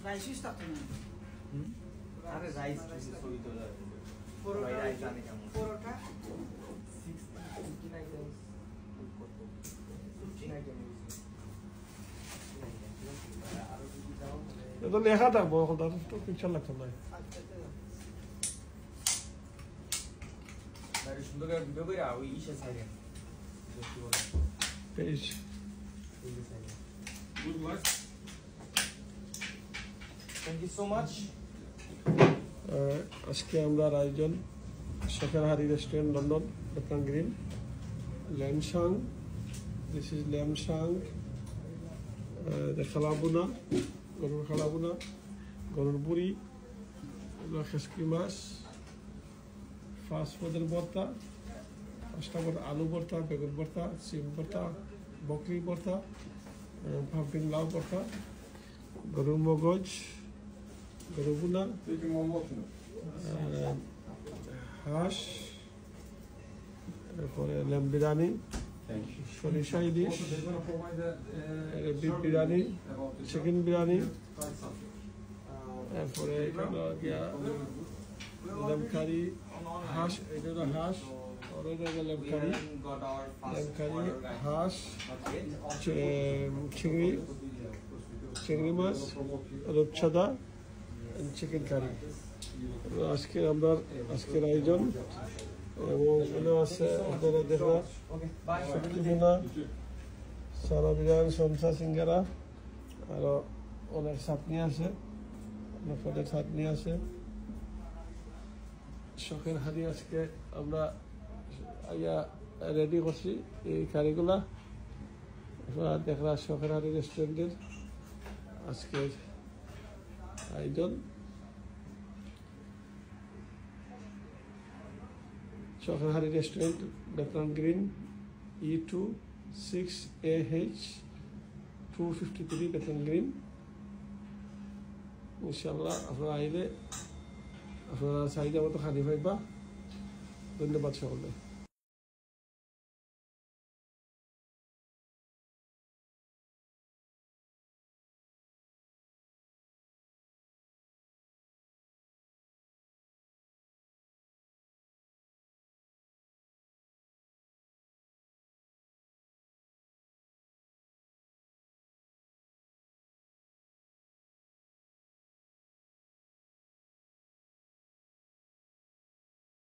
rice থাকতো না আরে রাইস ছবি তোলা পরোটা 16 আইটেমস কত 15 আইটেমস এটা লেখা থাকবো ওখানে তো পিকচার লাগতো না আরে সুন্দর করে ভিডিও করে ওই ইসে সাইডে page good work thank you so much আজকে আমরা আয়োজন শখেরহারি রেস্টুরেন্ট লন্ডন বেতন গ্রিন ল্যামসাং দিস ইজ ল্যামসাং খালাবুনা গরুর খালাবুনা গরুর বুড়ি খেসকি মাছ ফাস্ট ফুডের ভর্তা পাঁচটা ভর্তা আলু ভর্তা বেগুন ভর্তা সিম ভর্তা বকরি ভর্তা পাম্পিং লাউ ভর্তা গরুর মগজ গরু বুনা হাঁস এরপরে ল্যাম বিরিয়ানি সরিষা ইলিশ বিফ বিরিয়ানি চিকেন বিরিয়ানি এরপরে ল্যাম কারি হাঁস এটা হলো হাঁস ল্যাম কারি হাঁস চিংড়ি মাছ রূপচাঁদা চিকেন কারি আজকের আয়োজন এবং এগুলো আছে আপনারা দেখলাম সবজিগুনা সারা বিরিয়ান সমসা সিঙ্গারা আরও অনেক চাটনি আছে অনেক পদের চাটনি আছে শখের হাড়ি আজকে আমরা রেডি করছি এই কারিগুলা আপনারা দেখলাম শখের হাড়ি রেস্টুরেন্টের আজকের আয়োজন শখেরহারি রেস্টুরেন্ট বেতন গ্রিন E2 6AH 253 বেতন গ্রিন ইনশাআল্লাহ আপনারা আইলে আপনারা চাহিদা মতো খানি পাইবা ধন্যবাদ সকলে